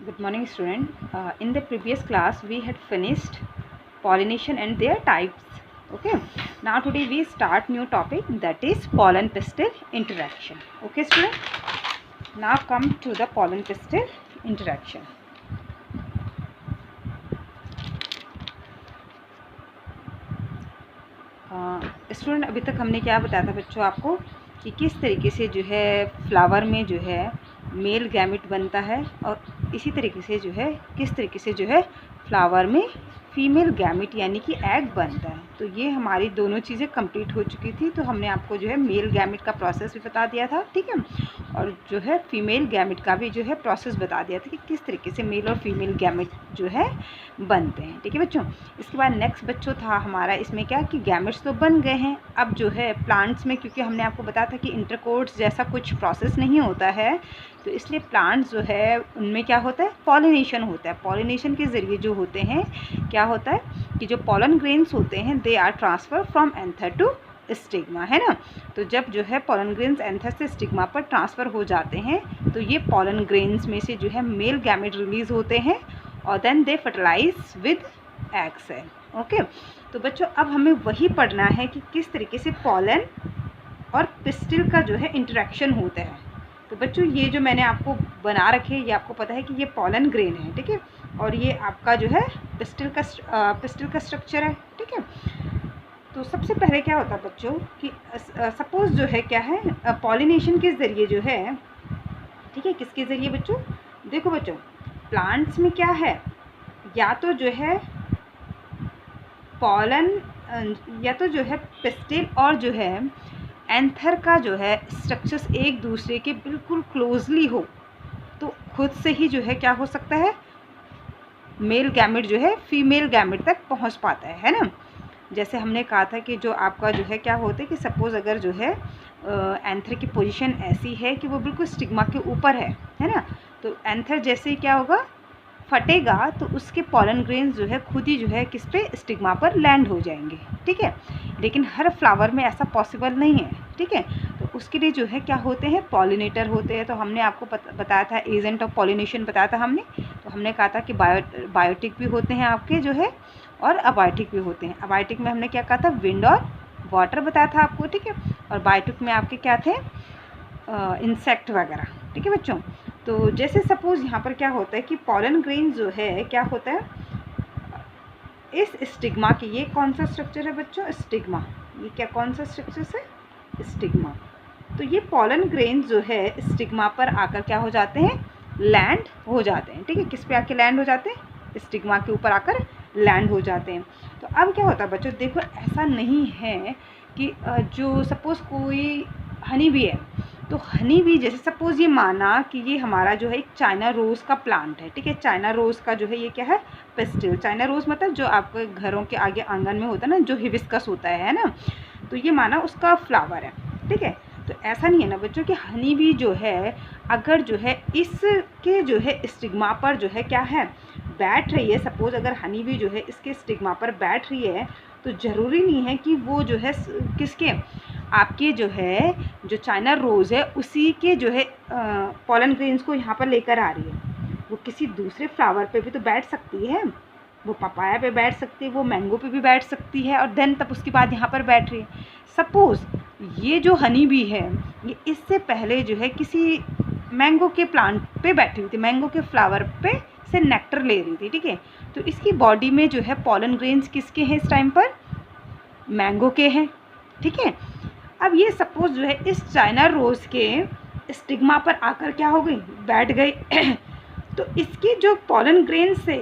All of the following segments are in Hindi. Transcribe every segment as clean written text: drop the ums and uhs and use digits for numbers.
Good morning, student. In the previous class, we had finished pollination and their types. Okay. Now today we start new topic, that is pollen pistil interaction. Okay, student. Now come to the pollen pistil interaction. Student अभी तक हमने क्या बताया था बच्चों आपको कि किस तरीके से जो है फ्लावर में जो है मेल गैमेट बनता है और इसी तरीके से जो है किस तरीके से जो है फ्लावर में फीमेल गैमेट यानी कि एग बनता है। तो ये हमारी दोनों चीज़ें कंप्लीट हो चुकी थी। तो हमने आपको जो है मेल गैमेट का प्रोसेस भी बता दिया था, ठीक है, और जो है फीमेल गैमेट का भी जो है प्रोसेस बता दिया था कि किस तरीके से मेल और फीमेल गैमेट जो है बनते हैं, ठीक है बच्चों। इसके बाद नेक्स्ट बच्चों था हमारा इसमें क्या कि गैमेट्स तो बन गए हैं, अब जो है प्लांट्स में, क्योंकि हमने आपको बताया था कि इंटरकोर्स जैसा कुछ प्रोसेस नहीं होता है, तो इसलिए प्लांट्स जो है उनमें क्या होता है, पॉलिनेशन होता है। पॉलिनेशन के ज़रिए जो होते हैं क्या होता है कि जो पॉलन ग्रेन्स होते हैं they are transfer from anther to stigma, है ना। तो जब जो है पॉलन ग्रेन्स एंथर से स्टिग्मा पर ट्रांसफ़र हो जाते हैं तो ये पॉलन ग्रेन्स में से जो है मेल गैमेट रिलीज़ होते हैं और then they fertilize with egg cell. Okay, तो बच्चों अब हमें वही पढ़ना है कि किस तरीके से पॉलन और पिस्टिल का जो है इंटरेक्शन होता है। तो बच्चों ये जो मैंने आपको बना रखे ये आपको पता है कि ये पॉलन ग्रेन है, ठीक है, और ये आपका जो है पिस्टिल का स्ट्रक्चर है, ठीक है। तो सबसे पहले क्या होता है बच्चों कि सपोज़ जो है क्या है पॉलिनेशन के ज़रिए जो है, ठीक है, किसके ज़रिए बच्चों, देखो बच्चों प्लांट्स में क्या है, या तो जो है पॉलन या तो जो है पिस्टिल और जो है एंथर का जो है स्ट्रक्चर्स एक दूसरे के बिल्कुल क्लोजली हो तो खुद से ही जो है क्या हो सकता है, मेल गैमेट जो है फीमेल गैमेट तक पहुंच पाता है ना। जैसे हमने कहा था कि जो आपका जो है क्या होता है कि सपोज़ अगर जो है एंथर की पोजीशन ऐसी है कि वो बिल्कुल स्टिग्मा के ऊपर है ना, तो एंथर जैसे ही क्या होगा फटेगा तो उसके पॉलन ग्रेन्स जो है खुद ही जो है किस पे, स्टिग्मा पर लैंड हो जाएंगे, ठीक है। लेकिन हर फ्लावर में ऐसा पॉसिबल नहीं है, ठीक है। तो उसके लिए जो है क्या होते हैं, पॉलिनेटर होते हैं। तो हमने आपको बताया था एजेंट ऑफ पॉलिनेशन बताया था हमने। तो हमने कहा था कि बायोटिक भी होते हैं आपके जो है और अबायोटिक भी होते हैं। अबायोटिक में हमने क्या कहा था, विंड और वाटर बताया था आपको, ठीक है, और बायोटिक में आपके क्या थे, इंसेक्ट वगैरह, ठीक है बच्चों। तो जैसे सपोज़ यहाँ पर क्या होता है कि पॉलन ग्रेन जो है क्या होता है इस स्टिग्मा की, ये कौन सा स्ट्रक्चर है बच्चों, स्टिग्मा, ये क्या कौन सा स्ट्रक्चर है, स्टिग्मा। तो ये पॉलन ग्रेन जो है स्टिग्मा पर आकर क्या हो जाते हैं, लैंड हो जाते हैं, ठीक है। किस पे आके लैंड हो जाते हैं, स्टिग्मा के ऊपर आकर लैंड हो जाते हैं। तो अब क्या होता है बच्चों, देखो ऐसा नहीं है कि जो सपोज़ कोई हनी भी है, तो हनी भी जैसे सपोज़ ये माना कि ये हमारा जो है एक चाइना रोज़ का प्लांट है, ठीक है। चाइना रोज़ का जो है ये क्या है, पिस्टिल। चाइना रोज़ मतलब जो आपके घरों के आगे आंगन में होता है ना, जो हिबिस्कस होता है ना, तो ये माना उसका फ्लावर है, ठीक है। तो ऐसा नहीं है ना बच्चों कि हनी भी जो है अगर जो है इसके जो है स्टिग्मा पर जो है क्या है, बैठ रही है, सपोज़ अगर हनी भी जो है इसके स्टिग्मा पर बैठ रही है तो ज़रूरी नहीं है कि वो जो है किसके, आपके जो है जो चाइना रोज़ है उसी के जो है पॉलन ग्रेन्स को यहाँ पर लेकर आ रही है। वो किसी दूसरे फ्लावर पे भी तो बैठ सकती है, वो पपाया पे बैठ सकती है, वो मैंगो पे भी बैठ सकती है और देन तब उसके बाद यहाँ पर बैठ रही है। सपोज़ ये जो हनी बी है ये इससे पहले जो है किसी मैंगो के प्लांट पे बैठी हुई थी, मैंगो के फ्लावर पे से नेक्टर ले रही थी, ठीक है। तो इसकी बॉडी में जो है पॉलन ग्रेन्स किसके हैं इस टाइम पर, मैंगो के हैं, ठीक है। अब ये सपोज़ जो है इस चाइना रोज़ के स्टिग्मा पर आकर क्या हो गई, बैठ गई तो इसके जो पॉलन ग्रेन्स थे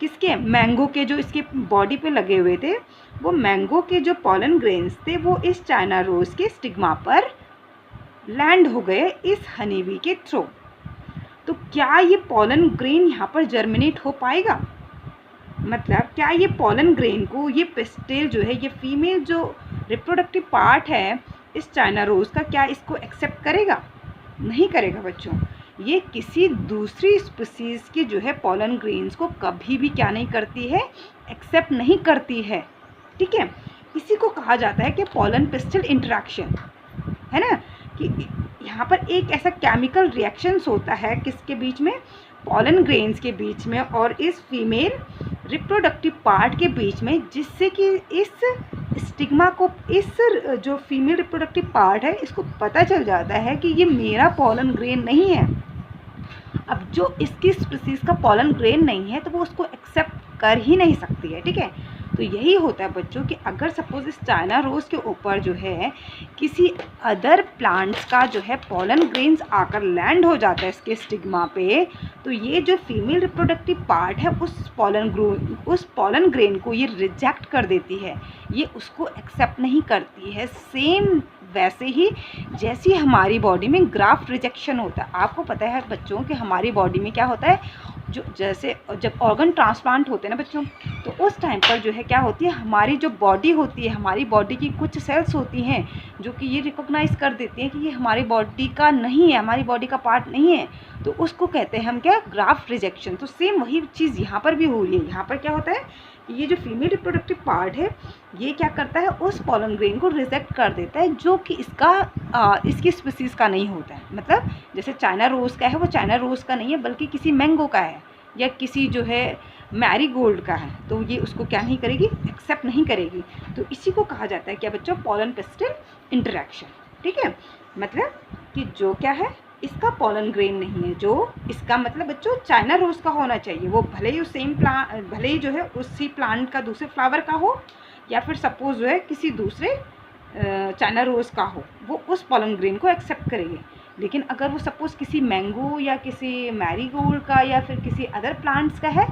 किसके, मैंगो के, जो इसके बॉडी पे लगे हुए थे वो मैंगो के जो पॉलन ग्रेन्स थे वो इस चाइना रोज़ के स्टिग्मा पर लैंड हो गए इस हनी बी के थ्रू। तो क्या ये पॉलन ग्रेन यहाँ पर जर्मिनेट हो पाएगा, मतलब क्या ये पॉलन ग्रेन को, ये पिस्टिल जो है, ये फीमेल जो रिप्रोडक्टिव पार्ट है इस चाइना रोज़ का, क्या इसको एक्सेप्ट करेगा, नहीं करेगा बच्चों। ये किसी दूसरी स्पीसीज़ के जो है पॉलन ग्रेन्स को कभी भी क्या नहीं करती है, एक्सेप्ट नहीं करती है, ठीक है। इसी को कहा जाता है कि पॉलन पिस्टिल इंटरेक्शन, है ना, कि यहाँ पर एक ऐसा केमिकल रिएक्शंस होता है किसके बीच में, पॉलन ग्रेन्स के बीच में और इस फीमेल रिप्रोडक्टिव पार्ट के बीच में, जिससे कि इस स्टिग्मा को, इस जो फीमेल रिप्रोडक्टिव पार्ट है, इसको पता चल जाता है कि ये मेरा पॉलन ग्रेन नहीं है। अब जो इसकी स्पीसीज का पॉलन ग्रेन नहीं है तो वो उसको एक्सेप्ट कर ही नहीं सकती है, ठीक है। तो यही होता है बच्चों कि अगर सपोज इस चाइना रोज़ के ऊपर जो है किसी अदर प्लांट्स का जो है पॉलन ग्रेन्स आकर लैंड हो जाता है इसके स्टिग्मा पे, तो ये जो फीमेल रिप्रोडक्टिव पार्ट है उस पॉलन ग्रेन को ये रिजेक्ट कर देती है, ये उसको एक्सेप्ट नहीं करती है। सेम वैसे ही जैसी हमारी बॉडी में ग्राफ्ट रिजेक्शन होता है, आपको पता है बच्चों कि हमारी बॉडी में क्या होता है, जो जैसे जब ऑर्गन ट्रांसप्लांट होते हैं ना बच्चों, तो उस टाइम पर जो है क्या होती है, हमारी जो बॉडी होती है, हमारी बॉडी की कुछ सेल्स होती हैं जो कि ये रिकॉग्नाइज़ कर देती हैं कि ये हमारी बॉडी का नहीं है, हमारी बॉडी का पार्ट नहीं है, तो उसको कहते हैं हम क्या, ग्राफ्ट रिजेक्शन। तो सेम वही चीज़ यहाँ पर भी हो रही है। यहाँ पर क्या होता है, ये जो फीमेल रिप्रोडक्टिव पार्ट है ये क्या करता है, उस पॉलन ग्रेन को रिजेक्ट कर देता है जो कि इसकी स्पीसीज़ का नहीं होता है। मतलब जैसे चाइना रोज़ का है, वो चाइना रोज़ का नहीं है बल्कि किसी मैंगो का है या किसी जो है मैरीगोल्ड का है, तो ये उसको क्या नहीं करेगी, एक्सेप्ट नहीं करेगी। तो इसी को कहा जाता है क्या बच्चों, पॉलन पेस्टिल इंटरेक्शन, ठीक है। मतलब कि जो क्या है, इसका पॉलन ग्रेन नहीं है, जो इसका मतलब बच्चों चाइना रोज़ का होना चाहिए, वो भले ही सेम प्लांट, भले ही जो है उसी प्लांट का दूसरे फ्लावर का हो, या फिर सपोज जो है किसी दूसरे चाइना रोज़ का हो, वो उस पॉलन ग्रेन को एक्सेप्ट करेंगे। लेकिन अगर वो सपोज किसी मैंगो या किसी मैरीगोल्ड का या फिर किसी अदर प्लांट्स का है,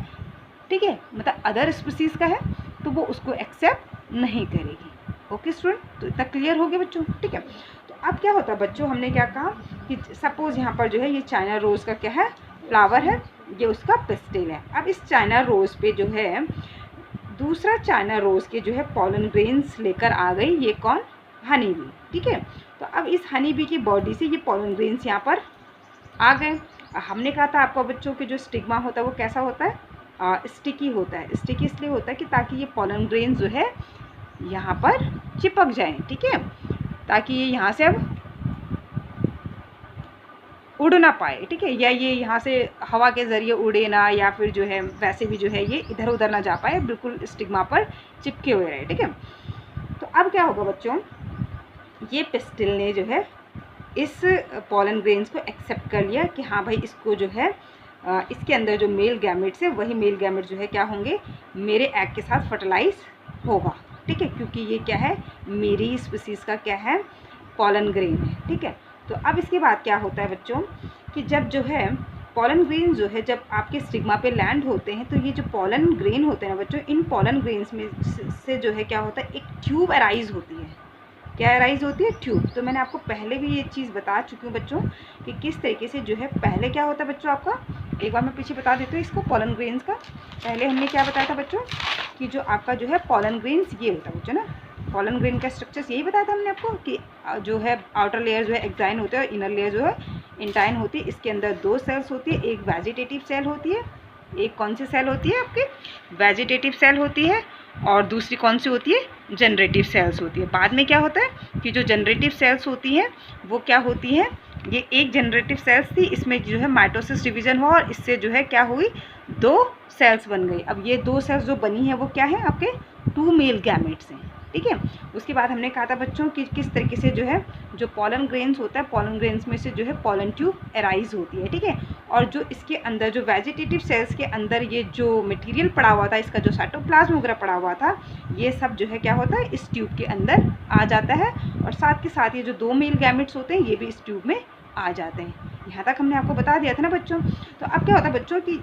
ठीक है, मतलब अदर स्पीसीज़ का है, तो वो उसको एक्सेप्ट नहीं करेगी। ओके स्टूडेंट, तो इतना क्लियर हो गया बच्चों, ठीक है। तो अब क्या होता है बच्चों, हमने क्या कहा कि सपोज़ यहाँ पर जो है ये चाइना रोज़ का क्या है, फ्लावर है, ये उसका पेस्टिल है। अब इस चाइना रोज़ पे जो है दूसरा चाइना रोज़ के जो है पॉलन ग्रेन्स लेकर आ गई, ये कौन, हनी बी, ठीक है। तो अब इस हनी बी की बॉडी से ये पॉलन ग्रेन्स यहाँ पर आ गए। हमने कहा था आपको बच्चों के जो स्टिग्मा होता है वो कैसा होता है, स्टिकी होता है। स्टिकी इसलिए होता है कि ताकि ये पॉलन ग्रेन्स जो है यहाँ पर चिपक जाएं, ठीक है, ताकि ये यहाँ से अब उड़ ना पाए, ठीक है, या ये यहाँ से हवा के ज़रिए उड़े ना, या फिर जो है वैसे भी जो है ये इधर उधर ना जा पाए, बिल्कुल स्टिग्मा पर चिपके हुए रहे, ठीक है। तो अब क्या होगा बच्चों, ये पेस्टिल ने जो है इस पॉलन ग्रेन्स को एक्सेप्ट कर लिया कि हाँ भाई इसको जो है इसके अंदर जो मेल गैमेट्स है वही मेल गैमेट जो है क्या होंगे, मेरे एग के साथ फर्टिलाइज होगा, ठीक है, क्योंकि ये क्या है, मेरी स्पीसीज़ का क्या है, पॉलन ग्रेन है, ठीक है। तो अब इसके बाद क्या होता है बच्चों कि जब जो है पॉलन ग्रेन जो है जब आपके स्टिग्मा पे लैंड होते हैं, तो ये जो पॉलन ग्रेन होते हैं ना बच्चों, इन पॉलन ग्रेन्स में से जो है क्या होता है, एक ट्यूब अराइज होती है। क्या अराइज होती है, ट्यूब। तो मैंने आपको पहले भी ये चीज़ बता चुकी हूँ बच्चों कि किस तरीके से जो है, पहले क्या होता है बच्चों आपका, एक बार मैं पीछे बता देती हूँ इसको, पॉलन ग्रेन्स का। पहले हमने क्या बताया था बच्चों कि जो आपका जो है पॉलन ग्रेन्स ये होता है बच्चों ना, पॉलन ग्रेन का स्ट्रक्चर्स यही बताया था हमने आपको कि जो है आउटर लेयर जो है एक्साइन होता है और इनर लेयर जो है इंटाइन होती है। इसके अंदर दो सेल्स होती है, एक वेजिटेटिव सेल होती है, एक कौन सी सेल होती है आपकी, वेजिटेटिव सेल होती है, और दूसरी कौन सी होती है, जनरेटिव सेल्स होती है। बाद में क्या होता है कि जो जनरेटिव सेल्स होती हैं वो क्या होती हैं, ये एक जनरेटिव सेल्स थी, इसमें जो है माइटोसिस डिवीजन हुआ और इससे जो है क्या हुई, दो सेल्स बन गई। अब ये दो सेल्स जो बनी है वो क्या है, आपके टू मेल गैमेट्स हैं, ठीक है। उसके बाद हमने कहा था बच्चों कि किस तरीके से जो है जो पॉलन ग्रेन्स होता है, पॉलन ग्रेन्स में से जो है पॉलन ट्यूब अराइज होती है, ठीक है। और जो इसके अंदर जो वेजिटेटिव सेल्स के अंदर ये जो मटेरियल पड़ा हुआ था, इसका जो साइटोप्लाज्म वगैरह पड़ा हुआ था, ये सब जो है क्या होता है, इस ट्यूब के अंदर आ जाता है, और साथ के साथ ये जो दो मेल गैमेट्स होते हैं ये भी इस ट्यूब में आ जाते हैं। यहाँ तक हमने आपको बता दिया था ना बच्चों। तो अब क्या होता है बच्चों कि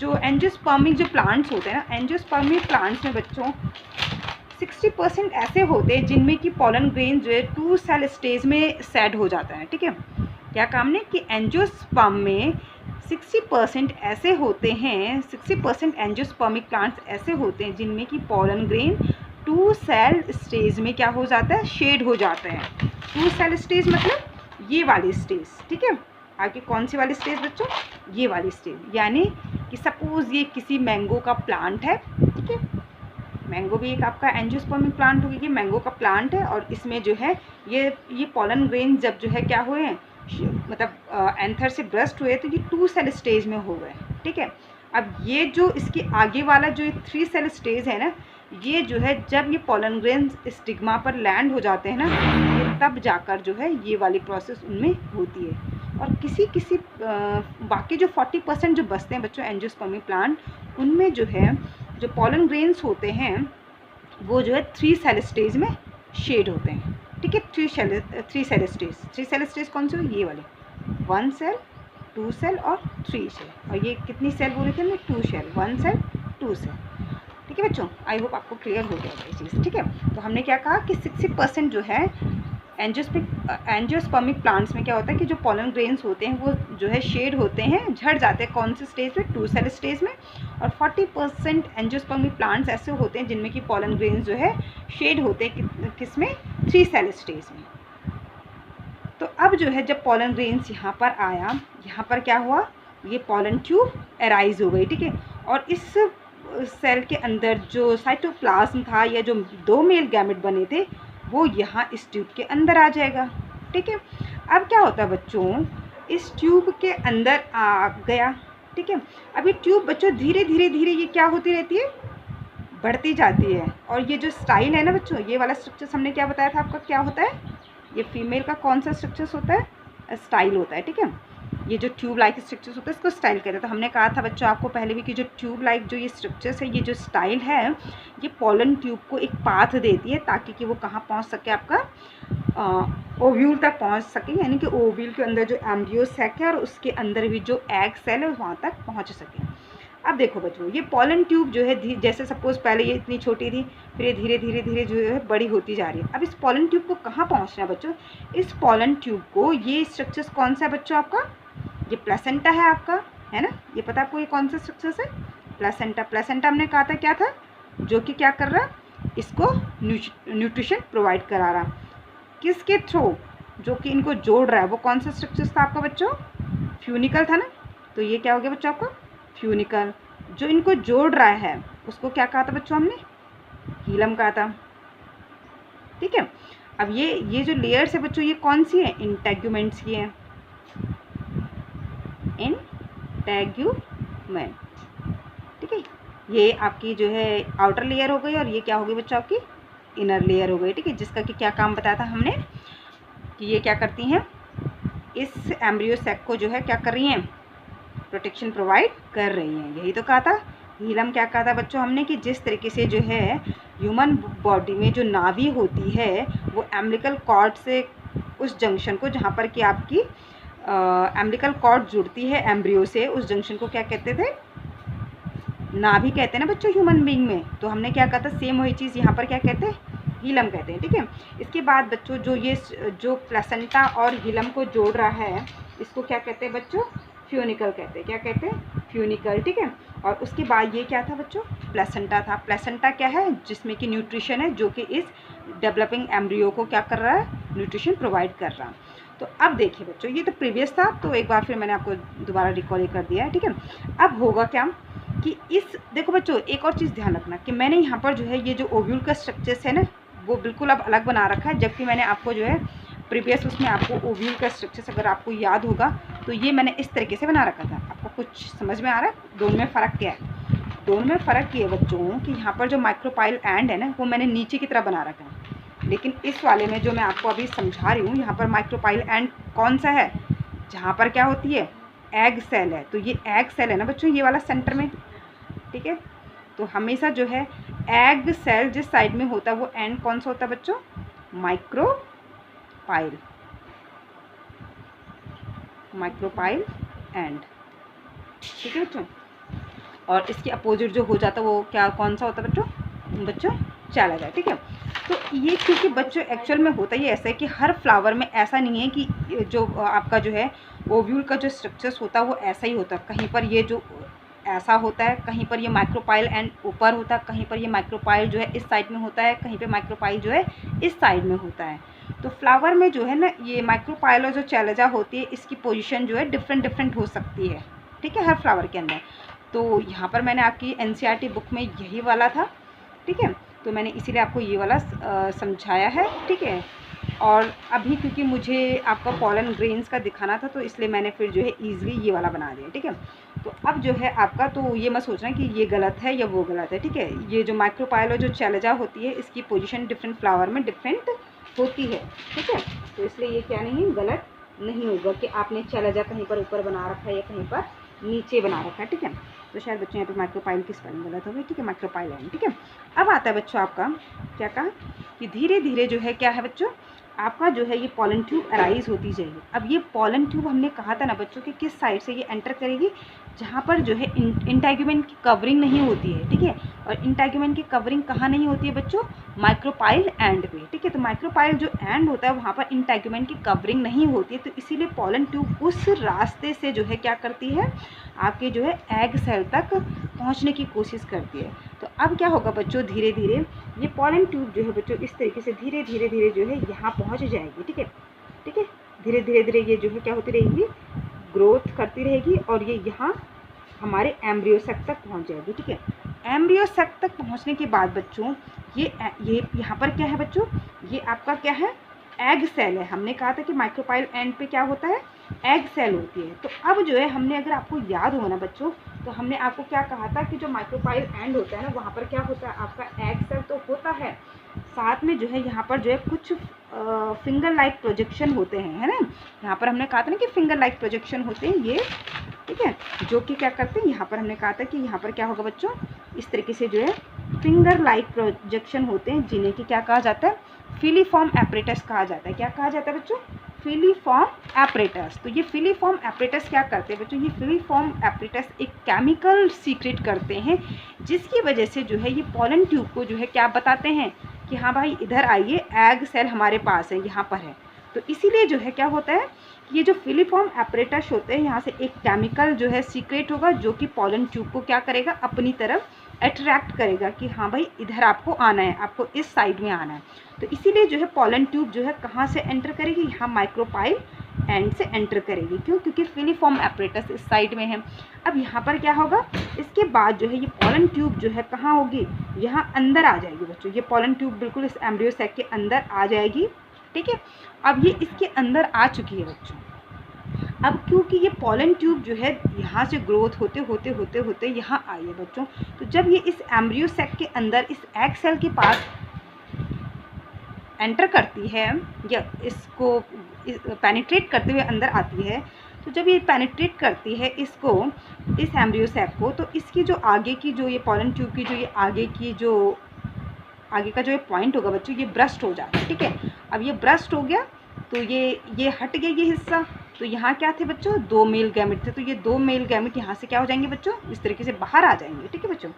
जो एंजियोस्पर्मिक जो प्लांट्स होते हैं ना, एंजियोस्पर्मिक प्लांट्स में बच्चों 60% ऐसे होते हैं जिनमें कि पॉलन ग्रेन जो है 2 सेल स्टेज में सेट हो जाता है, ठीक है। क्या काम ने कि एंजियोस्पर्म में 60% ऐसे होते हैं, 60% एंजियोस्पर्मिक प्लांट्स ऐसे होते हैं जिनमें कि पॉलन ग्रेन 2 सेल स्टेज में क्या हो जाता है, शेड हो जाता है। 2 सेल स्टेज मतलब ये वाली स्टेज, ठीक है। आगे कौन सी वाली स्टेज बच्चों, ये वाली स्टेज, यानी कि सपोज ये किसी मैंगो का प्लांट है, ठीक है, मैंगो भी एक आपका एंजियोस्पर्मिक प्लांट होगी, ये मैंगो का प्लांट है, और इसमें जो है ये पॉलन ग्रेन जब जो है क्या हुए हैं, मतलब एंथर से ब्रस्ट हुए तो ये 2 सेल स्टेज में हो गए, ठीक है। अब ये जो इसके आगे वाला जो 3 सेल स्टेज है ना, ये जो है जब ये पोलन ग्रेन्स स्टिग्मा पर लैंड हो जाते हैं ना, ये तब जाकर जो है ये वाली प्रोसेस उनमें होती है। और किसी बाकी जो 40% जो बचते हैं बच्चों एंजियोस्पर्मी प्लांट, उनमें जो है जो पोलन ग्रेन्स होते हैं वो जो है 3 सेल स्टेज में शेड होते हैं, ठीक है। 3 सेल स्टेज कौन से हो? ये वाले 1 सेल, 2 सेल और 3 सेल। और ये कितनी सेल बोले थे हमने? 2 सेल, 1 सेल 2 सेल, ठीक है बच्चों। आई होप आपको क्लियर हो गया ये चीज़, ठीक है। तो हमने क्या कहा कि 60% जो है एंजियोस्पर्मिक प्लांट्स में क्या होता है कि जो पोलन ग्रेन्स होते हैं वो जो है शेड होते हैं, झड़ जाते हैं कौन से स्टेज में? 2 सेल स्टेज में। और 40% एंजियोस्पर्मिक प्लांट्स ऐसे होते हैं जिनमें कि पोलन ग्रेन्स जो है शेड होते हैं किस में? 3 सेल स्टेज में। तो अब जो है जब पोलन ग्रेन्स यहाँ पर आया, यहाँ पर क्या हुआ? ये पोलन ट्यूब एराइज हो गई, ठीक है। और इस सेल के अंदर जो साइटोप्लाज्म था या जो 2 मेल गैमेट बने थे वो यहाँ इस ट्यूब के अंदर आ जाएगा, ठीक है। अब क्या होता है बच्चों? इस ट्यूब के अंदर आ गया, ठीक है। अब ये ट्यूब बच्चों धीरे धीरे ये क्या होती रहती है? बढ़ती जाती है। और ये जो स्टाइल है ना बच्चों, ये वाला स्ट्रक्चर हमने क्या बताया था आपका क्या होता है? ये फीमेल का कौन सा स्ट्रक्चर होता है? स्टाइल होता है, ठीक है। ये जो ट्यूब लाइक स्ट्रक्चर्स होता है इसको स्टाइल कहते हैं। तो हमने कहा था बच्चों आपको पहले भी कि जो ट्यूब लाइक जो ये स्ट्रक्चर्स है, ये जो स्टाइल है, ये पोलन ट्यूब को एक पाथ देती है ताकि कि वो कहाँ पहुँच सके? आपका ओव्यूल तक पहुँच सके, यानी कि ओव्यूल के अंदर जो एम्ब्रियो सैक है और उसके अंदर भी जो एग सेल है वहाँ तक पहुँच सके। अब देखो बच्चों, ये पोलन ट्यूब जो है जैसे सपोज पहले ये इतनी छोटी थी, फिर ये धीरे धीरे जो है बड़ी होती जा रही है। अब इस पोलन ट्यूब को कहाँ पहुँचना है बच्चों? इस पोलन ट्यूब को, ये स्ट्रक्चर्स कौन सा है बच्चों आपका? ये प्लेसेंटा है आपका, है ना। ये पता आपको ये कौन सा स्ट्रक्चर्स है? प्लेसेंटा। प्लेसेंटा हमने कहा था क्या था? जो कि क्या कर रहा? इसको न्यूट्रिशन प्रोवाइड करा रहा। किसके थ्रू? जो कि इनको जोड़ रहा है। वो कौन सा स्ट्रक्चर्स था आपका बच्चों? फ्यूनिकल था ना। तो ये क्या हो गया बच्चों आपका? फ्यूनिकल। जो इनको जोड़ रहा है उसको क्या कहा था बच्चों हमने? हीलम कहा था, ठीक है। अब ये जो लेयर्स है बच्चों ये कौन सी है? इंटेग्यूमेंट्स की है, इंटेग्यूमेंट, ठीक है। ये आपकी जो है आउटर लेयर हो गई और ये क्या हो गई बच्चों? आपकी इनर लेयर हो गई, ठीक है। जिसका कि क्या काम बताया था हमने कि ये क्या करती हैं? इस एम्ब्रियो सैक को जो है क्या कर रही हैं? प्रोटेक्शन प्रोवाइड कर रही हैं। यही तो कहा था। हीलम क्या कहा था बच्चों हमने कि जिस तरीके से जो है ह्यूमन बॉडी में जो नाभि होती है वो एम्बिलिकल कॉर्ड से उस जंक्शन को जहाँ पर कि आपकी एम्बिलिकल कॉर्ड जुड़ती है एम्ब्रियो से, उस जंक्शन को क्या कहते थे? नाभि कहते हैं ना बच्चों ह्यूमन बीइंग में। तो हमने क्या कहा था? सेम वही चीज़ यहाँ पर क्या कहते हैं? हीलम कहते हैं, ठीक है। इसके बाद बच्चों जो प्लेसेंटा और हीलम को जोड़ रहा है इसको क्या कहते हैं बच्चों? फ्यूनिकल कहते हैं। क्या कहते हैं? फ्यूनिकल, ठीक है। और उसके बाद ये क्या था बच्चों? प्लेसेंटा था। प्लेसेंटा क्या है? जिसमें कि न्यूट्रिशन है, जो कि इस डेवलपिंग एम्ब्रियो को क्या कर रहा है? न्यूट्रिशन प्रोवाइड कर रहा है। तो अब देखिए बच्चों, ये तो प्रीवियस था, तो एक बार फिर मैंने आपको दोबारा रिकॉल कर दिया है, ठीक है। अब होगा क्या कि देखो बच्चों, एक और चीज़ ध्यान रखना कि मैंने यहाँ पर जो है ये जो ओव्यूल का स्ट्रक्चर्स है ना वो बिल्कुल अब अलग बना रखा है, जबकि मैंने आपको जो है प्रीवियस उसमें आपको ओव्यूल का स्ट्रक्चर्स अगर आपको याद होगा तो ये मैंने इस तरीके से बना रखा था। आपको कुछ समझ में आ रहा है? दोनों में फ़र्क क्या है? दोनों में फ़र्क ये है बच्चों कि यहाँ पर जो माइक्रोपाइल एंड है ना वो मैंने नीचे की तरह बना रखा है, लेकिन इस वाले में जो मैं आपको अभी समझा रही हूँ यहाँ पर माइक्रोपाइल एंड कौन सा है? जहाँ पर क्या होती है? एग सेल है। तो ये एग सेल है ना बच्चों, ये वाला सेंटर में, ठीक है। तो हमेशा जो है एग सेल जिस साइड में होता है वो एंड कौन सा होता है बच्चों? माइक्रोपाइल, माइक्रोपाइल एंड, ठीक है बच्चों। और इसके अपोजिट जो हो जाता है वो क्या कौन सा होता है बच्चों? चला जाए, ठीक है। तो ये क्योंकि बच्चों एक्चुअल में होता ही ऐसा है कि हर फ्लावर में ऐसा नहीं है कि जो आपका जो है ओव्यूल का जो स्ट्रक्चर्स होता है वो ऐसा ही होता है। कहीं पर ये जो ऐसा होता है, कहीं पर ये माइक्रोपाइल एंड ऊपर होता है, कहीं पर ये माइक्रोपाइल जो है इस साइड में होता है, कहीं पे माइक्रोपाइल जो है इस साइड में होता है। तो फ्लावर में जो है ना ये माइक्रोपाइल और जो चैलेजा होती है इसकी पोजीशन जो है डिफरेंट हो सकती है, ठीक है, हर फ्लावर के अंदर। तो यहाँ पर मैंने आपकी एनसीईआरटी बुक में यही वाला था, ठीक है। तो मैंने इसीलिए आपको ये वाला समझाया है, ठीक है। और अभी क्योंकि मुझे आपका पॉलन ग्रेन्स का दिखाना था तो इसलिए मैंने फिर जो है ईज़िली ये वाला बना दिया, ठीक है। तो अब जो है आपका, तो ये मत सोचना कि ये गलत है या वो गलत है, ठीक है। ये जो माइक्रोपाइल और जो शैलजा होती है इसकी पोजीशन डिफरेंट फ्लावर में डिफरेंट होती है, ठीक है। तो इसलिए ये क्या नहीं है, गलत नहीं होगा कि आपने शैलजा कहीं पर ऊपर बना रखा है या कहीं पर नीचे बना रखा है, ठीक है। तो शायद बच्चों यहाँ पे माइक्रोपाइल की स्पेलिंग गलत हो गई, ठीक है, माइक्रोपाइल है, ठीक है। अब आता है बच्चों आपका क्या कहा कि धीरे धीरे जो है क्या है बच्चों, आपका जो है ये पॉलन ट्यूब अराइज होती जाएगी। अब ये पॉलन ट्यूब हमने कहा था ना बच्चों कि किस साइड से ये एंटर करेगी, जहाँ पर जो है इंटेगुमेंट की कवरिंग नहीं होती है, ठीक है। और इंटेगुमेंट की कवरिंग कहाँ नहीं होती है बच्चों, माइक्रोपाइल एंड पे, ठीक है। तो माइक्रोपाइल जो एंड होता है वहाँ पर इंटेगुमेंट की कवरिंग नहीं होती है, तो इसीलिए पॉलन ट्यूब उस रास्ते से जो है क्या करती है, आपके जो है एग सेल तक पहुँचने की कोशिश करती है। तो अब क्या होगा बच्चों, धीरे धीरे ये पॉलन ट्यूब जो है बच्चों इस तरीके से धीरे धीरे धीरे जो है यहाँ पहुँच जाएगी, ठीक है, ठीक है। धीरे धीरे धीरे ये जो है क्या होती रहेगी, ग्रोथ करती रहेगी और ये यहाँ हमारे एम्ब्रियो सेक तक पहुँच जाएगी, ठीक है। एम्ब्रियो सेक तक पहुँचने के बाद बच्चों ये यहाँ पर क्या है बच्चों, ये आपका क्या है, एग सेल है। हमने कहा था कि माइक्रोपाइल एंड पे क्या होता है, एग सेल होती है। तो अब जो है हमने, अगर आपको याद हो ना बच्चों, तो हमने आपको क्या कहा था कि जो माइक्रोपाइल एंड होता है ना वहाँ पर क्या होता है, आपका एग सेल तो होता है, साथ में जो है यहाँ पर जो है कुछ फिंगर लाइक प्रोजेक्शन होते हैं, है ना। यहाँ पर हमने कहा था ना कि फिंगर लाइक प्रोजेक्शन होते हैं ये, ठीक है, जो कि क्या करते हैं, यहाँ पर हमने कहा था कि यहाँ पर क्या होगा बच्चों, इस तरीके से जो है फिंगर लाइक प्रोजेक्शन होते हैं, जिन्हें कि क्या कहा जाता है, फिलीफॉर्म एपरेटस कहा जाता है। क्या कहा जाता है बच्चों, फिलीफॉर्म एपरेटस। तो ये फिलीफॉर्म एपरेटस क्या करते हैं बच्चों, ये फिलीफॉर्म एपरेटस एक केमिकल सीक्रेट करते हैं, जिसकी वजह से जो है ये पॉलन ट्यूब को जो है क्या बताते हैं कि हाँ भाई इधर आइए, एग सेल हमारे पास है, यहाँ पर है। तो इसीलिए जो है क्या होता है, ये जो फिलीफॉर्म एपरेटस होते हैं यहाँ से एक केमिकल जो है सीक्रेट होगा, जो कि पॉलन ट्यूब को क्या करेगा, अपनी तरफ अट्रैक्ट करेगा कि हाँ भाई इधर आपको आना है, आपको इस साइड में आना है। तो इसीलिए जो है पॉलन ट्यूब जो है कहाँ से एंटर करेगी, यहाँ माइक्रोपाइल एंड से एंटर करेगी। क्यों, क्योंकि फिलीफॉर्म एपरेटस इस साइड में है। अब यहाँ पर क्या होगा, इसके बाद जो है ये पॉलन ट्यूब जो है कहाँ होगी, यहाँ अंदर आ जाएगी बच्चों। ये पॉलन ट्यूब बिल्कुल इस एम्ब्रियो सैक के अंदर आ जाएगी, ठीक है। अब ये इसके अंदर आ चुकी है बच्चों। अब क्योंकि ये पॉलन ट्यूब जो है यहाँ से ग्रोथ होते होते होते होते यहाँ आई है बच्चों, तो जब ये इस एम्ब्रियो सैक के अंदर इस एग सेल के पास एंटर करती है या इसको पेनिट्रेट करते हुए अंदर आती है, तो जब ये पेनिट्रेट करती है इसको, इस एम्ब्रियो सैक को, तो इसकी जो आगे की जो ये पॉलन ट्यूब की जो ये आगे की जो आगे का जो ये पॉइंट होगा बच्चों, ये ब्रस्ट हो जाता है, ठीक है। अब ये ब्रस्ट हो गया तो ये हट गया ये हिस्सा। तो यहाँ क्या थे बच्चों, 2 मेल गैमेट थे, तो ये 2 मेल गैमेट यहाँ से क्या हो जाएंगे बच्चों, इस तरीके से बाहर आ जाएंगे, ठीक है बच्चों।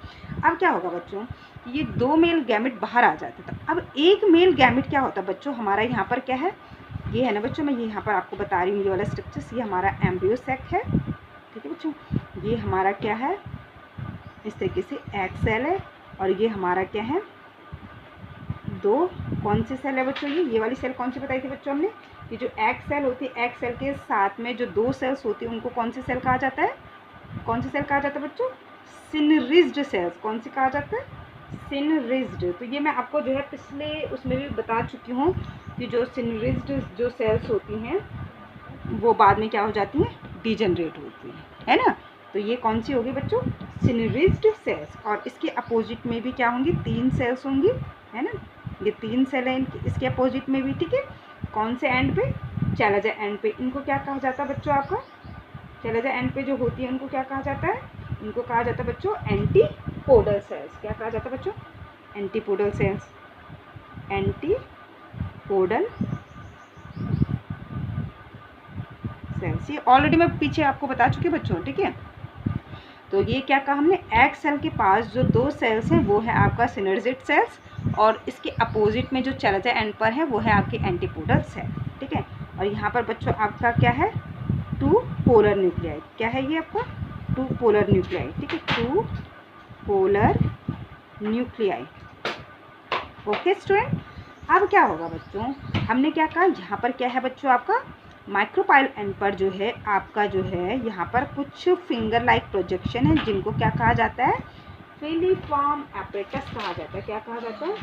अब क्या होगा बच्चों, ये 2 मेल गैमेट बाहर आ जाते हैं। तो अब एक मेल गैमेट क्या होता है बच्चों, हमारा यहाँ पर क्या है, ये है ना बच्चों, मैं ये यहाँ पर आपको बता रही हूँ, ये वाला स्ट्रक्चर्स, ये हमारा एम्ब्रियो सैक है, ठीक है बच्चों। ये हमारा क्या है, इस तरीके से एग सेल है, और ये हमारा क्या है, 2 कौन सी सेल है बच्चों, ये वाली सेल कौन सी बताई थी बच्चों हमने, कि जो एग सेल होती है, एग सेल के साथ में जो 2 सेल्स होती है उनको कौन सी सेल कहा जाता है, कौन सी सेल कहा जाता है बच्चों, सिनरिज्ड सेल्स। कौन सी कहा जाता है, सिनरिज्ड। तो ये मैं आपको जो है पिछले उसमें भी बता चुकी हूँ कि जो सिनरिज्ड जो सेल्स होती हैं वो बाद में क्या हो जाती हैं, डिजनरेट होती है ना। तो ये कौन सी होगी बच्चों, सिनरिज्ड सेल्स। और इसके अपोजिट में भी क्या होंगी, 3 सेल्स होंगी, है ना। ये 3 सेल हैं इसके अपोजिट में भी, ठीक है। कौन से एंड पे, शैलजा एंड पे। इनको क्या कहा जाता है बच्चों, आपका शैलजा एंड पे जो होती है उनको क्या कहा जाता है, इनको कहा जाता है बच्चों एंटीपोडल सेल्स। क्या कहा जाता है बच्चों, एंटीपोडल सेल्स, एंटीपोडल सेल्स। ये ऑलरेडी मैं पीछे आपको बता चुकी हूँ बच्चों, ठीक है। तो ये क्या कहा हमने, एग सेल के पास जो 2 सेल्स हैं वो है आपका सिनर्जिड सेल्स, और इसके अपोजिट में जो शैलजा एंड पर है वो है आपकी एंटीपोडल सेल, ठीक है। और यहाँ पर बच्चों आपका क्या है, 2 पोलर न्यूक्लियाई। क्या है ये आपका, 2 पोलर न्यूक्लियाई, ठीक है, 2 पोलर न्यूक्लियाई। Okay student. अब क्या होगा बच्चों, हमने क्या कहा, यहाँ पर क्या है बच्चों, आपका माइक्रोपाइल एंड पर जो है आपका जो है यहाँ पर कुछ फिंगर लाइक प्रोजेक्शन है, जिनको क्या कहा जाता है, फिलीफॉर्म एपरेटस कहा जाता है। क्या कहा जाता है,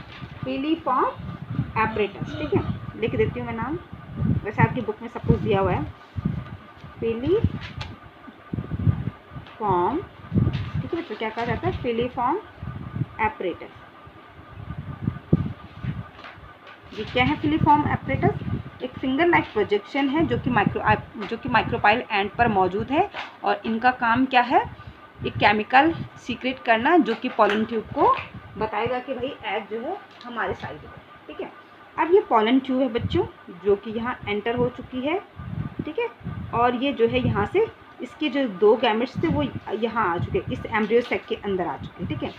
फिलीफॉर्म एपरेटस, ठीक है। लिख देती हूँ मैं नाम, वैसे आपकी बुक में सब कुछ दिया हुआ है। फिलीफॉर्म, ठीक है बच्चों, क्या कहा जाता है? Filiform apparatus. ये क्या है फिलीफॉर्म एपरेटस? एक फिंगर लाइक प्रोजेक्शन है जो कि माइक्रोपाइल एंड पर मौजूद है, और इनका काम क्या है? एक केमिकल सीक्रेट करना जो कि पॉलन ट्यूब को बताएगा कि भाई एग जो है हमारे साइड में, ठीक है। अब ये पॉलन ट्यूब है बच्चों जो कि यहाँ एंटर हो चुकी है, ठीक है। और ये जो है यहाँ से इसके जो 2 गैमेट्स थे वो यहाँ आ चुके, इस एम्ब्रियो सेक के अंदर आ चुके, ठीक है।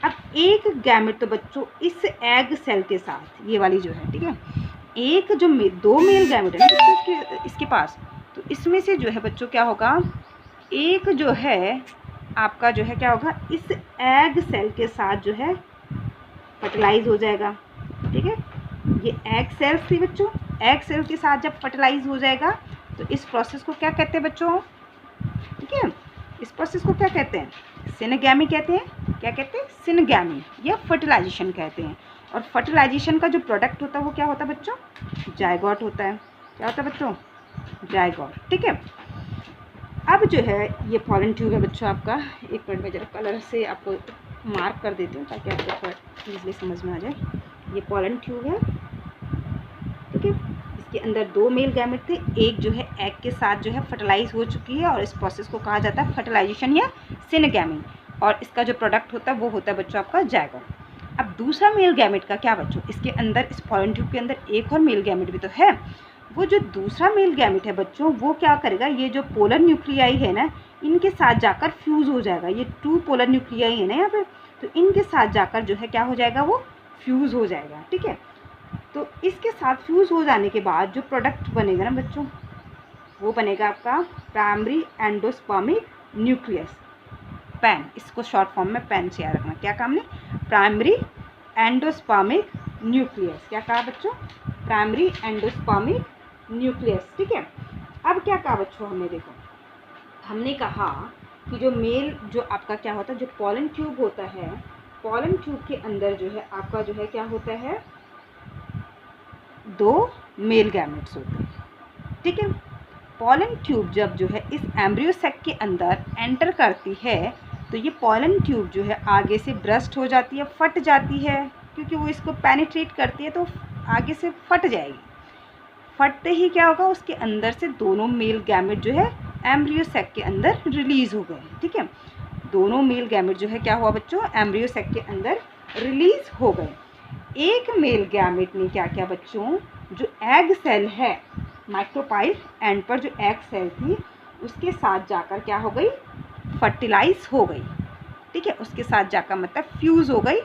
अब एक गैमेट तो बच्चों इस एग सेल के साथ, ये वाली जो है, ठीक है, एक जो 2 मेल गैमेट है ना इसके पास, तो इसमें से जो है बच्चों क्या होगा, एक जो है आपका जो है क्या होगा, इस एग सेल के साथ जो है फर्टिलाइज हो जाएगा, ठीक है। ये एग सेल्स थी बच्चों, एग सेल के साथ जब फर्टिलाइज हो जाएगा तो इस प्रोसेस को क्या कहते हैं बच्चों? ठीक है, इस प्रोसेस को क्या कहते हैं? सिनगैमी कहते हैं। क्या कहते हैं? सिनगैमी, या फर्टिलाइजेशन कहते हैं। और फर्टिलाइजेशन का जो प्रोडक्ट होता है वो क्या होता है बच्चों? जायगोट होता है। क्या होता है बच्चों? जायगोट, ठीक है। अब जो है ये पॉलन ट्यूब है बच्चों आपका, एक मिनट में जरा कलर से आपको मार्क कर देती हूँ ताकि आपको थोड़ा ईजिली समझ में आ जाए। ये पॉलन ट्यूब है, ठीक है। इसके अंदर 2 मेल गैमेट थे, एक जो है एग के साथ जो है फर्टिलाइज हो चुकी है, और इस प्रोसेस को कहा जाता है फर्टिलाइजेशन या सिनगैमी, और इसका जो प्रोडक्ट होता है वो होता है बच्चों आपका जायगोट। अब दूसरा मेल गैमेट का क्या बच्चों? इसके अंदर, इस पॉलन ट्यूब के अंदर एक और मेल गैमेट भी तो है। वो जो दूसरा मेल गैमेट है बच्चों वो क्या करेगा, ये जो पोलर न्यूक्लियाई है ना, इनके साथ जाकर फ्यूज़ हो जाएगा। ये 2 पोलर न्यूक्लियाई है ना यहाँ पे, तो इनके साथ जाकर जो है क्या हो जाएगा, वो फ्यूज़ हो जाएगा, ठीक है। तो इसके साथ फ्यूज़ हो जाने के बाद जो प्रोडक्ट बनेगा ना बच्चों, वो बनेगा आपका प्राइमरी एंडोस्पर्मिक न्यूक्लियस, पैन। इसको शॉर्ट फॉर्म में पैन से याद रखना। क्या काम ने? Primary endospermic nucleus. क्या कहा बच्चों? प्राइमरी एंडोस्पर्मिक न्यूक्लियस, ठीक है। अब क्या कहा बच्चों हमने? देखो, हमने कहा कि जो मेल, जो आपका क्या होता है, जो पॉलन ट्यूब होता है, पॉलन ट्यूब के अंदर जो है आपका जो है क्या होता है, 2 मेल गैमेट्स होते हैं, ठीक है। पॉलन ट्यूब जब जो है इस एम्ब्रियो सेक के अंदर एंटर करती है तो ये पॉलन ट्यूब जो है आगे से ब्रस्ट हो जाती है, फट जाती है, क्योंकि वो इसको पेनिट्रेट करती है तो आगे से फट जाएगी। फटते ही क्या होगा, उसके अंदर से दोनों मेल गैमेट जो है एम्ब्रियो सेक के अंदर रिलीज़ हो गए, ठीक है। दोनों मेल गैमेट जो है क्या हुआ बच्चों, एम्ब्रियो सेक के अंदर रिलीज़ हो गए। एक मेल गैमेट ने क्या किया बच्चों, जो एग सेल है, माइक्रोपाइल एंड पर जो एग सेल थी उसके साथ जाकर क्या हो गई, फर्टिलाइज हो गई, ठीक है। उसके साथ जाकर मतलब फ्यूज़ हो गई,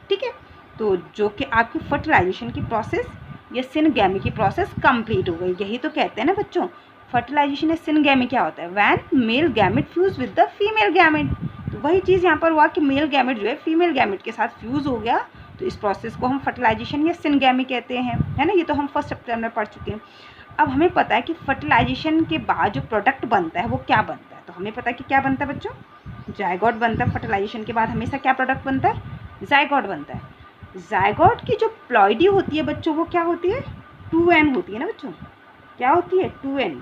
ठीक है। तो जो कि आपकी फर्टिलाइजेशन की प्रोसेस या सिनगैमी की प्रोसेस कंप्लीट हो गई। यही तो कहते हैं ना बच्चों, फर्टिलाइजेशन या सिनगैमी क्या होता है, when mail gamete fuse with the female gamete. तो वही चीज़ यहाँ पर हुआ कि मेल गैमेट जो है फीमेल गैमेट के साथ फ्यूज़ हो गया, तो इस प्रोसेस को हम फर्टिलाइजेशन या सिनगैमी कहते हैं, है ना। ये तो हम फर्स्ट चैप्टर में पढ़ चुके हैं। अब हमें पता है कि फर्टिलाइजेशन के बाद जो प्रोडक्ट बनता है वो क्या बनता है, तो हमें पता है कि क्या बनता है बच्चों, जायगोट बनता है। फर्टिलाइजेशन के बाद हमेशा क्या प्रोडक्ट बनता है, जायगोट बनता है। जायगोट की जो प्लॉइडी होती है बच्चों वो क्या होती है, 2n होती है ना बच्चों। क्या होती है, 2n,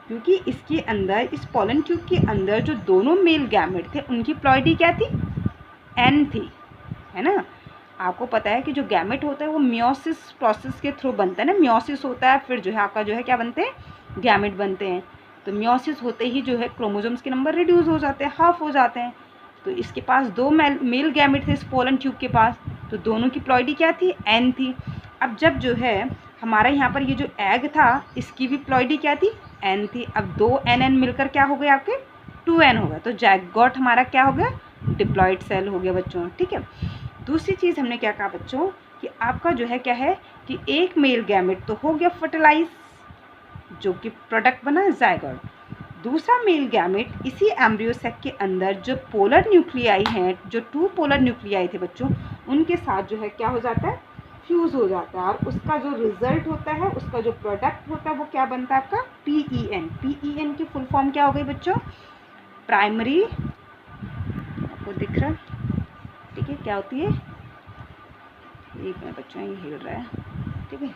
क्योंकि इसके अंदर, इस पॉलन ट्यूब के अंदर जो दोनों मेल गैमेट थे उनकी प्लॉइडी क्या थी, n थी, है ना। आपको पता है कि जो गैमेट होता है वो मियोसिस प्रोसेस के थ्रू बनता है ना, मियोसिस होता है, फिर जो है आपका जो है क्या बनते हैं, गैमेट बनते हैं। तो मियोसिस होते ही जो है क्रोमोसोम्स के नंबर रिड्यूस हो जाते हैं, हाफ हो जाते हैं। तो इसके पास 2 मेल गैमेट थे इस पोलन ट्यूब के पास, तो दोनों की प्लॉइडी क्या थी, n थी। अब जब जो है हमारा यहाँ पर ये जो एग था इसकी भी प्लॉइडी क्या थी, n थी। अब 2 n मिलकर क्या हो गए आपके, 2n हो गया। तो जायगोट हमारा क्या हो गया, डिप्लॉइड सेल हो गया बच्चों, ठीक है। दूसरी चीज़ हमने क्या कहा बच्चों, कि आपका जो है क्या है कि एक मेल गैमेट तो हो गया फर्टिलाइज, जो कि प्रोडक्ट बना जायगोट। दूसरा मेल गैमेट इसी एम्ब्रियो सेक के अंदर जो पोलर न्यूक्लियाई हैं, जो 2 पोलर न्यूक्लियाई थे बच्चों, उनके साथ जो है क्या हो जाता है, फ्यूज़ हो जाता है, और उसका जो रिजल्ट होता है, उसका जो प्रोडक्ट होता है वो क्या बनता है आपका, PEN। PEN की फुल फॉर्म क्या हो गई बच्चों, प्राइमरी, आपको दिख रहा, ठीक है, क्या होती है, एक मिनट बच्चों ये हिल रहा है, ठीक है,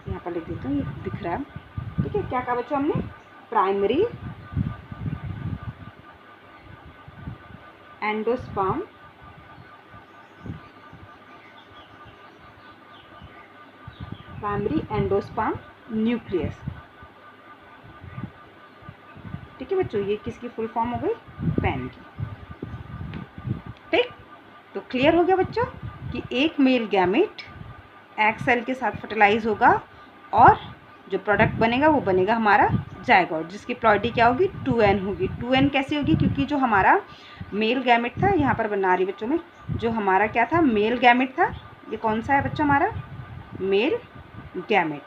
यहाँ पर लिख देती हूँ, ये दिख रहा है। ठीक है, क्या कहा बच्चों हमने? Primary endosperm nucleus. ठीक है बच्चों, ये किसकी फुल फॉर्म हो गई? पैन की। ठीक, तो क्लियर हो गया बच्चों कि एक मेल गैमेट एग सेल के साथ फर्टिलाइज होगा और जो प्रोडक्ट बनेगा वो बनेगा हमारा जायगोट, जिसकी प्लॉइडी क्या होगी? 2n होगी। 2n कैसे होगी? क्योंकि जो हमारा मेल गैमेट था, यहाँ पर बना रही बच्चों में, जो हमारा क्या था? मेल गैमेट था। ये कौन सा है बच्चों? हमारा मेल गैमेट।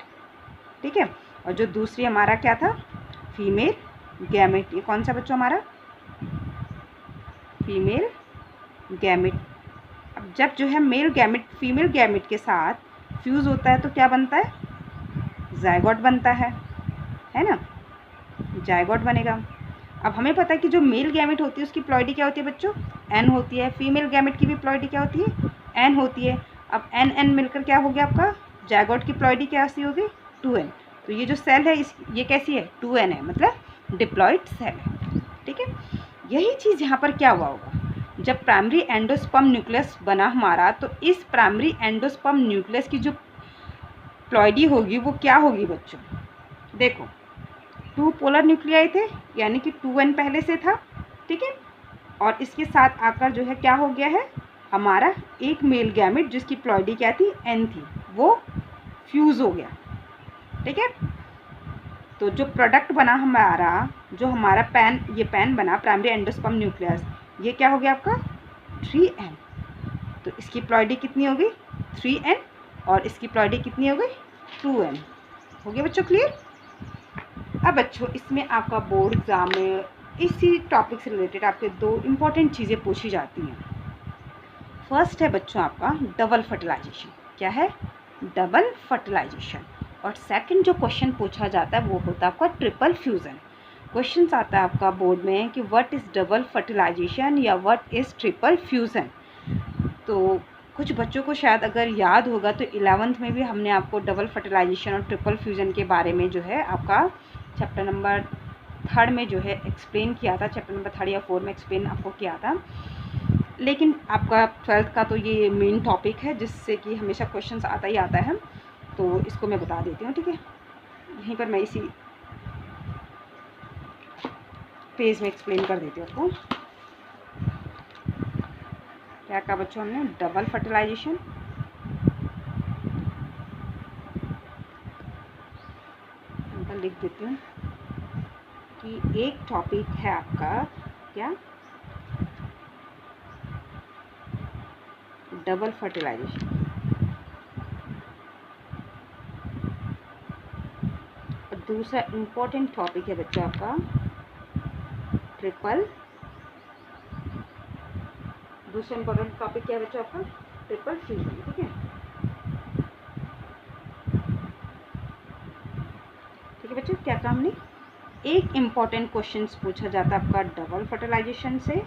ठीक है, और जो दूसरी हमारा क्या था? Female gamete. ये कौन सा बच्चों? हमारा फीमेल गैमेट। अब जब जो है मेल गैमेट फीमेल गैमेट के साथ फ्यूज़ होता है तो क्या बनता है? जायगोट बनता है ना? जायगोट बनेगा। अब हमें पता है कि जो मेल गैमेट होती है उसकी प्लॉइडी क्या होती है बच्चों? n होती है। फीमेल गैमेट की भी प्लॉइडी क्या होती है? n होती है। अब n मिलकर क्या हो गया आपका? जायगोट की प्लॉइडी क्या सी होगी? 2n। तो ये जो सेल है ये कैसी है? 2n है, मतलब डिप्लॉइड सेल है। ठीक है, यही चीज़ यहाँ पर क्या हुआ होगा? जब प्राइमरी एंडोस्पर्म न्यूक्लियस बना हमारा, तो इस प्राइमरी एंडोस्पर्म न्यूक्लियस की जो प्लॉइडी होगी वो क्या होगी बच्चों? देखो, 2 पोलर न्यूक्लियाई थे, यानी कि 2n पहले से था। ठीक है, और इसके साथ आकर जो है क्या हो गया है? हमारा एक मेल गैमेट जिसकी प्लॉइडी क्या थी? n थी, वो फ्यूज़ हो गया। ठीक है, तो जो प्रोडक्ट बना हमारा, जो हमारा पैन, ये पैन बना प्राइमरी एंडोस्पर्म न्यूक्लियस, ये क्या हो गया आपका? 3n। तो इसकी प्लॉइडी कितनी होगी? 3n, और इसकी प्लॉइडी कितनी हो गई? 2n। हो गया बच्चों क्लियर? अब बच्चों इसमें आपका बोर्ड एग्ज़ाम में इसी टॉपिक से रिलेटेड आपके 2 इम्पॉर्टेंट चीज़ें पूछी जाती हैं। फर्स्ट है बच्चों आपका डबल फर्टिलाइजेशन। क्या है? Double fertilization. और सेकंड जो क्वेश्चन पूछा जाता है वो होता है आपका ट्रिपल फ्यूज़न। क्वेश्चन आता है आपका बोर्ड में कि व्हाट इज़ डबल फर्टिलाइजेशन या व्हाट इज़ ट्रिपल फ्यूज़न। तो कुछ बच्चों को शायद अगर याद होगा तो 11th में भी हमने आपको डबल फर्टिलाइजेशन और ट्रिपल फ्यूज़न के बारे में जो है आपका चैप्टर नंबर 3 में जो है एक्सप्लेन किया था। चैप्टर नंबर 3 या 4 में एक्सप्लेन आपको किया था। लेकिन आपका 12th का तो ये मेन टॉपिक है जिससे कि हमेशा क्वेश्चंस आता ही आता है, तो इसको मैं बता देती हूँ। ठीक है, यहीं पर मैं इसी पेज में एक्सप्लेन कर देती हूँ आपको। क्या कहा बच्चों हमने? Double fertilization. लिख देती हूँ कि एक टॉपिक है आपका क्या? Double fertilization. और दूसरा इम्पोर्टेंट टॉपिक है बच्चों आपका ट्रिपल। दूसरा इम्पोर्टेंट टॉपिक क्या है बच्चों आपका? Triple fusion. ठीक है, ठीक है बच्चों, क्या कहा हमने? एक इम्पॉर्टेंट क्वेश्चन पूछा जाता है आपका डबल फर्टिलाइजेशन से,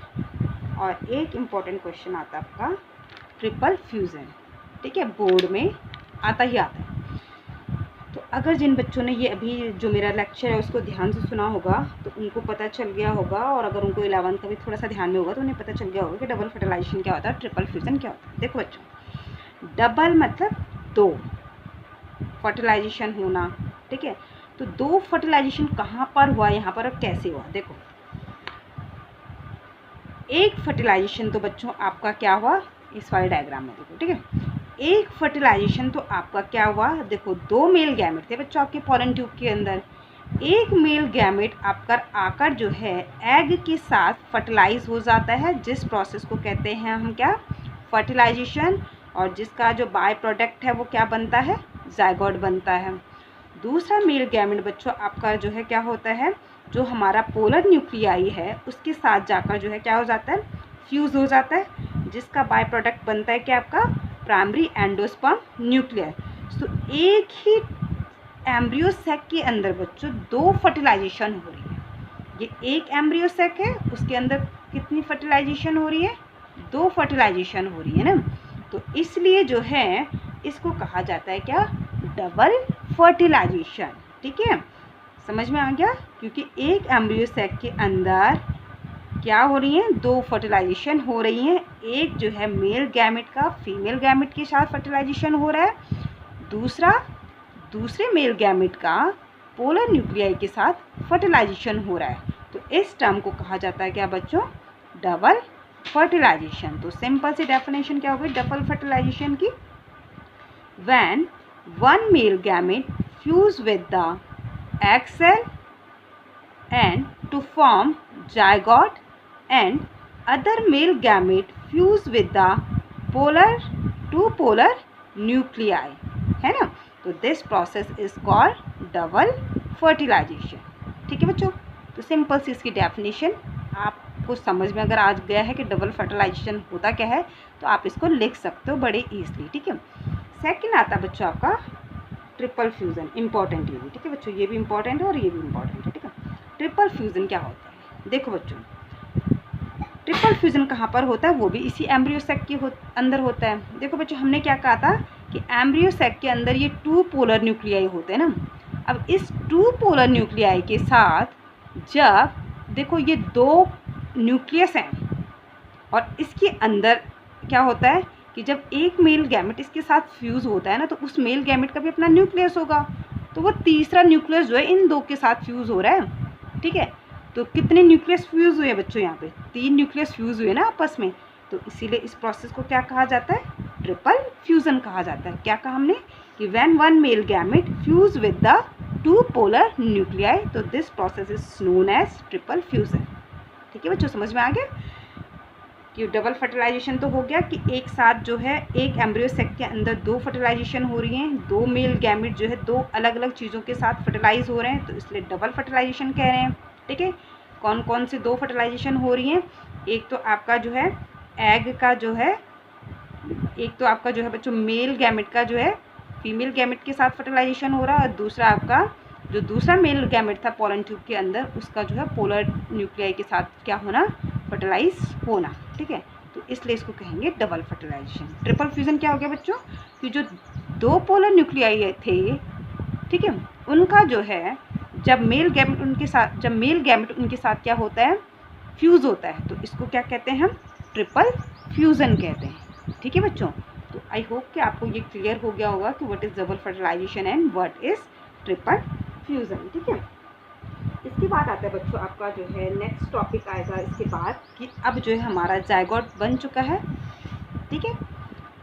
और एक इम्पॉर्टेंट क्वेश्चन आता है आपका ट्रिपल फ्यूज़न। ठीक है, बोर्ड में आता ही आता है। तो अगर जिन बच्चों ने ये अभी जो मेरा लेक्चर है उसको ध्यान से सुना होगा तो उनको पता चल गया होगा, और अगर उनको 11th का भी थोड़ा सा ध्यान में होगा तो उन्हें पता चल गया होगा कि डबल फर्टिलाइजेशन क्या होता है, ट्रिपल फ्यूज़न क्या होता है। देखो बच्चों, डबल मतलब 2 फर्टिलाइजेशन होना। ठीक है, तो 2 फर्टिलाइजेशन कहाँ पर हुआ, यहाँ पर, और कैसे हुआ? देखो, एक फर्टिलाइजेशन तो बच्चों आपका क्या हुआ इस वाले डायग्राम में देखो। ठीक है, एक फर्टिलाइजेशन तो आपका क्या हुआ? देखो, 2 मेल गैमेट थे बच्चों आपके पॉलन ट्यूब के अंदर। एक मेल गैमेट आपका आकर जो है एग के साथ फर्टिलाइज हो जाता है, जिस प्रोसेस को कहते हैं हम क्या? फर्टिलाइजेशन। और जिसका जो बाय प्रोडक्ट है वो क्या बनता है? जायगोट बनता है। दूसरा मेल गैमेट बच्चों आपका जो है क्या होता है? जो हमारा पोलर न्यूक्लियाई है उसके साथ जाकर जो है क्या हो जाता है? फ्यूज़ हो जाता है, जिसका बाय प्रोडक्ट बनता है क्या आपका? Primary endosperm nucleus. तो एक ही एम्ब्रियो सेक के अंदर बच्चों 2 फर्टिलाइजेशन हो रही है। ये एक एम्ब्रियो सेक है, उसके अंदर कितनी फर्टिलाइजेशन हो रही है? 2 फर्टिलाइजेशन हो रही है ना। तो इसलिए जो है इसको कहा जाता है क्या? Double fertilization. ठीक है, समझ में आ गया, क्योंकि एक एम्ब्रियो सैक के अंदर क्या हो रही है, 2 फर्टिलाइजेशन हो रही हैं। एक जो है मेल गैमेट का फीमेल गैमेट के साथ फर्टिलाइजेशन हो रहा है, दूसरे मेल गैमेट का पोलर न्यूक्लियाई के साथ फर्टिलाइजेशन हो रहा है। तो इस टर्म को कहा जाता है क्या बच्चों, डबल फर्टिलाइजेशन। तो सिंपल सी डेफिनेशन क्या होगी डबल फर्टिलाइजेशन की, when one male gamete fuse with the egg cell and to form zygote and other male gamete fuse with the two polar nuclei, है ना। तो this process is called double fertilization. ठीक है बच्चों, तो सिंपल सी इसकी डेफिनेशन आपको समझ में अगर आ गया है कि डबल फर्टिलाइजेशन होता क्या है, तो आप इसको लिख सकते हो बड़े ईजिली। ठीक है, सेकंड आता है बच्चों आपका ट्रिपल फ्यूज़न, इंपॉर्टेंट ये भी। ठीक है बच्चों, ये भी इंपॉर्टेंट है और ये भी इंपॉर्टेंट है। ठीक है, ट्रिपल फ्यूज़न क्या होता है, देखो बच्चों ट्रिपल फ्यूज़न कहाँ पर होता है, वो भी इसी एम्ब्रियो सैक के अंदर होता है। देखो बच्चों, हमने क्या कहा था कि एम्ब्रियो सैक के अंदर ये 2 पोलर न्यूक्लियाई होते हैं ना। अब इस 2 पोलर न्यूक्लियाई के साथ जब देखो ये 2 न्यूक्लियस हैं और इसके अंदर क्या होता है कि जब एक मेल गैमेट इसके साथ फ्यूज़ होता है ना, तो उस मेल गैमेट का भी अपना न्यूक्लियस होगा, तो वो तीसरा न्यूक्लियस जो है इन 2 के साथ फ्यूज़ हो रहा है। ठीक है, तो कितने न्यूक्लियस फ्यूज़ हुए बच्चों, यहाँ पे 3 न्यूक्लियस फ्यूज़ हुए ना आपस में। तो इसीलिए इस प्रोसेस को क्या कहा जाता है, ट्रिपल फ्यूज़न कहा जाता है। क्या कहा हमने कि when one male gamete fuse with the 2 polar nuclei, तो this process is known as triple fusion. ठीक है बच्चों, समझ में आ गया कि डबल फर्टिलाइजेशन तो हो गया कि एक साथ जो है एक एम्ब्रियो सैक के अंदर 2 फर्टिलाइजेशन हो रही हैं, 2 मेल गैमेट जो है 2 अलग अलग चीज़ों के साथ फर्टिलाइज हो रहे हैं, तो इसलिए डबल फर्टिलाइजेशन कह रहे हैं। ठीक है, कौन कौन से 2 फर्टिलाइजेशन हो रही हैं, एक तो आपका जो है एग का जो है, एक तो आपका जो है बच्चों मेल गैमेट का जो है फीमेल गैमेट के साथ फर्टिलाइजेशन हो रहा है, और दूसरा आपका जो दूसरा मेल गैमेट था पोलन ट्यूब के अंदर उसका जो है पोलर न्यूक्लियाई के साथ क्या होना, फर्टिलाइज होना। ठीक है, तो इसलिए इसको कहेंगे डबल फर्टिलाइजेशन। ट्रिपल फ्यूज़न क्या हो गया बच्चों, कि जो 2 पोलर न्यूक्लियाई थे, ठीक है, उनका जो है जब मेल गैमेट उनके साथ क्या होता है, फ्यूज़ होता है, तो इसको क्या कहते हैं हम, ट्रिपल फ्यूज़न कहते हैं। ठीक है बच्चों, तो आई होप कि आपको ये क्लियर हो गया होगा कि what is double fertilization and what is triple fusion. ठीक है, इसके बाद आता है बच्चों आपका जो है नेक्स्ट टॉपिक आएगा इसके बाद कि अब जो है हमारा जायगोट बन चुका है। ठीक है,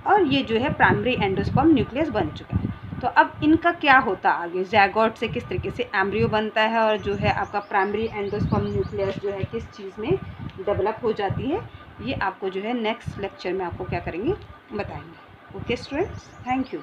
और ये जो है प्राइमरी एंडोस्पर्म न्यूक्लियस बन चुका है। तो अब इनका क्या होता है आगे, जायगोट से किस तरीके से एम्ब्रियो बनता है और जो है आपका प्राइमरी एंडोस्पर्म न्यूक्लियस जो है किस चीज़ में डेवलप हो जाती है, ये आपको जो है नेक्स्ट लेक्चर में आपको क्या करेंगे बताएंगे। Okay students, thank you.